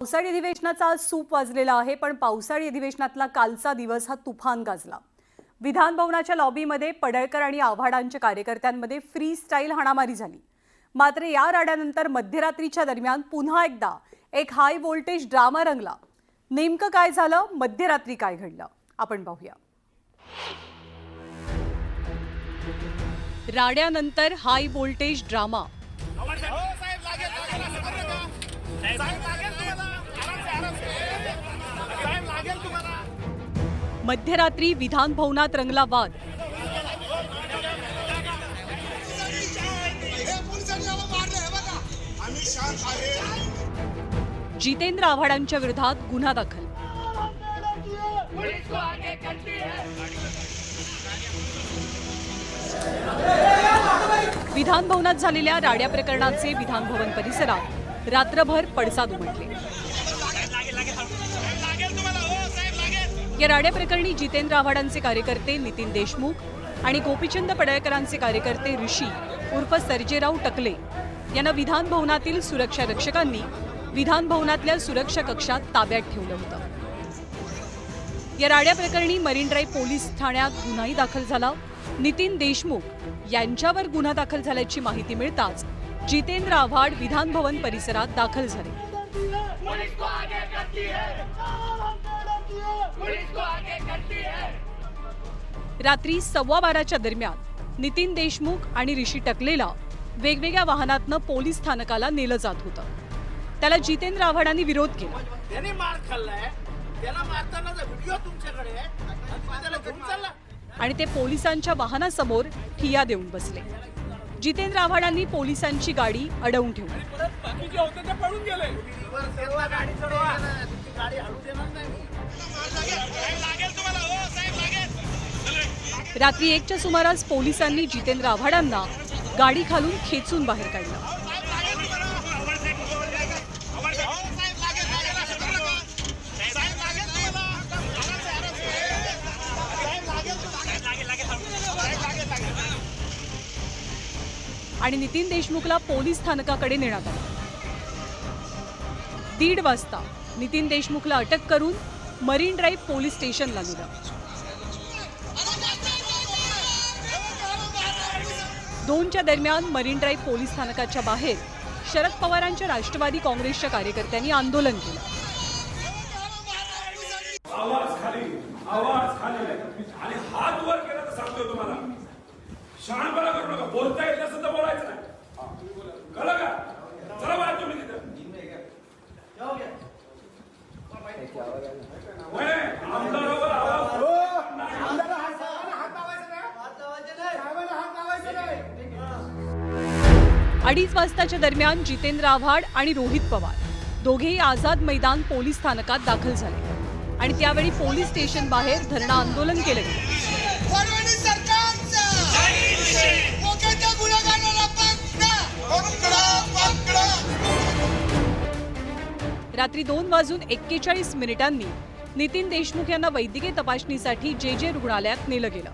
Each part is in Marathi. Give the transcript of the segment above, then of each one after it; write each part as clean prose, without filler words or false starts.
पावसाळी अधिवेशनाचा आज सूप वाजलेला आहे, पण पावसाळी अधिवेशनातला कालचा दिवस हा तुफान गाजला. विधान भवनाच्या लॉबीमध्ये पडळकर आणि आव्हाडांच्या कार्यकर्त्यांमध्ये फ्री स्टाईल हाणामारी झाली. मात्र या राड्यानंतर मध्यरात्रीच्या दरम्यान पुन्हा एकदा एक हाय व्होल्टेज ड्रामा रंगला. नेमकं काय झालं, मध्यरात्री काय घडलं, आपण पाहूया. राड्यानंतर हाय व्होल्टेज ड्रामा. मध्यरात्री विधान भवनात रंगला वाद. जितेंद्र आव्हाडांच्या विरोधात गुन्हा दाखल. विधान भवनात झालेल्या राड्या प्रकरणाचे विधान भवन परिसरात रात्रभर पडसाद उमटले. या राड्या प्रकरणी जितेंद्र आव्हाडांचे कार्यकर्ते नितीन देशमुख आणि गोपीचंद पडळकरांचे कार्यकर्ते ऋषी उर्फ सर्जेराव टकले यांना विधान भवनातील सुरक्षा रक्षकांनी विधान भवनातल्या सुरक्षा कक्षात ताब्यात ठेवलं होतं. या राड्या प्रकरणी मरीन ड्राईव्ह पोलीस ठाण्यात गुन्हाही दाखल झाला. नितीन देशमुख यांच्यावर गुन्हा दाखल झाल्याची माहिती मिळताच जितेंद्र आव्हाड विधान भवन परिसरात दाखल झाले. रात्री 12:15च्या दरम्यान नितीन देशमुख आणि ऋषी टकलेला वेगवेगळ्या वाहनातनं पोलीस स्थानकाला नेलं जात होतं. त्याला जितेंद्र आव्हाडांनी विरोध केला. त्याने मार खाल्लाय, त्याला मारतानाचा व्हिडिओ तुमच्याकडे आहे, त्याला घेऊन चालला आणि ते पोलिसांच्या वाहनासमोर ठिया देऊन बसले. जितेंद्र आव्हाडांनी पोलिसांची गाडी अडवून ठेवली. बाकीचे होते ते पळून गेले. गाडी चढवा, तुमची गाडी हलू देणार नाही. लागेल तुम्हाला, हो साहेब लागेल. रात्री 1च्या सुमारास पोलिसांनी जितेंद्र आव्हाडांना गाडी खालून खेचून बाहेर काढलं. आणि नितीन देशमुखला पोलीस स्थानकाकडे नेण्यात आलं. 1:30 वाजता नितीन देशमुखला अटक करून मरीन ड्राईव्ह पोलीस स्टेशनला नेलं. 2च्या दरम्यान मरीन ड्राईव्ह पोलीस स्थानकाच्या बाहेर शरद पवारांच्या राष्ट्रवादी काँग्रेसच्या कार्यकर्त्यांनी आंदोलन केलं. आवाज खाली आणि हात वर केला तर सांगतो तुम्हाला, शहाणपणा करू नका. बोलता येत नसेल तर बोलायचं नाही, कळलं का? चला बाहेर तुम्ही तिथं. आमदारावर आवाज 2:30 वाजताच्या दरम्यान जितेंद्र आव्हाड आणि रोहित पवार दोघेही आझाद मैदान पोलीस स्थानकात दाखल झाले आणि त्यावेळी पोलीस स्टेशन बाहेर धरणं आंदोलन केलं गेलं. रात्री 2:41 नितीन देशमुख यांना वैद्यकीय तपासणीसाठी जे रुग्णालयात नेलं गेलं.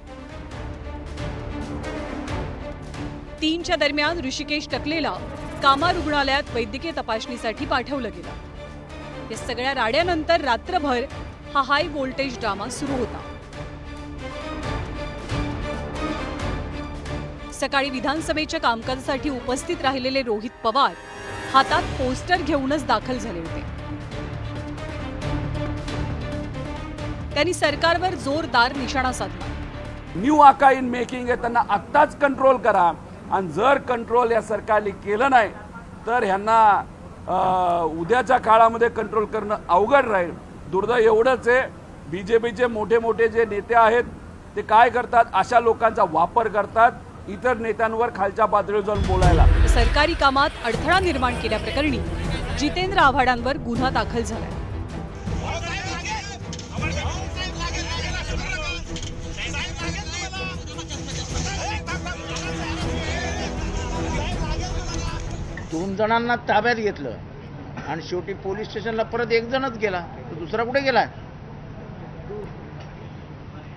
3च्या दरम्यान ऋषिकेश टकलेला कामा रुग्णालयात वैद्यकीय तपासणीसाठी पाठवलं गेलं. या सगळ्या राड्यानंतर रात्रभर हा हाय व्होल्टेज ड्रामा सुरू होता. सकाळी विधानसभेच्या कामकाजासाठी उपस्थित राहिलेले रोहित पवार हातात पोस्टर घेऊनच दाखल झाले होते. त्यांनी सरकारवर जोरदार निशाणा साधला. न्यू आका इन मेकिंग आहे, त्यांना आत्ताच कंट्रोल करा. आणि जर कंट्रोल या सरकारने केलं नाही तर ह्यांना उद्याच्या काळामध्ये कंट्रोल करणं अवघड राहील. दुर्दैव एवढंच आहे, बीजेपीचे मोठे मोठे जे नेते आहेत ते काय करतात, अशा लोकांचा वापर करतात इतर नेत्यांवर खालच्या पातळीवर जाऊन बोलायला. सरकारी कामात अडथळा निर्माण केल्याप्रकरणी जितेंद्र आव्हाडांवर गुन्हा दाखल झालाय. दोन जणांना ताब्यात घेतलं आणि शेवटी पोलीस स्टेशनला परत एक जणच गेला, तर दुसरा कुठे गेला?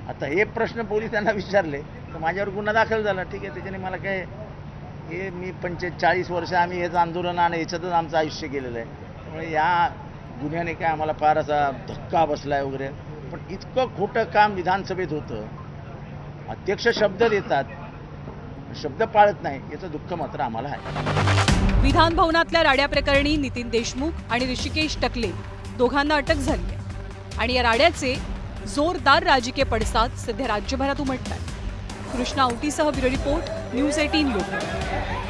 आता हे प्रश्न पोलिसांना विचारले तर माझ्यावर गुन्हा दाखल झाला. ठीक आहे, त्याच्याने मला काय हे मी 45 वर्ष आम्ही हेच आंदोलन आणि ह्याच्यातच आमचं आयुष्य गेलेलं आहे. त्यामुळे या गुन्ह्याने काय आम्हाला फार असा धक्का बसलाय वगैरे, पण इतकं खोटं काम विधानसभेत होतं. अध्यक्ष शब्द देतात, शब्द पाळत नाही, याचं दुःख मात्र आम्हाला आहे. विधान भवनातल्या राड्या प्रकरणी नितीन देशमुख आणि ऋषिकेश टकले दोघांना अटक झाली आहे आणि या राड्याचे जोरदार राजकीय पडसाद सध्या राज्यभरात उमटतात. कृष्णा औटीसह ब्युरो रिपोर्ट, न्यूज 18 लोकमत.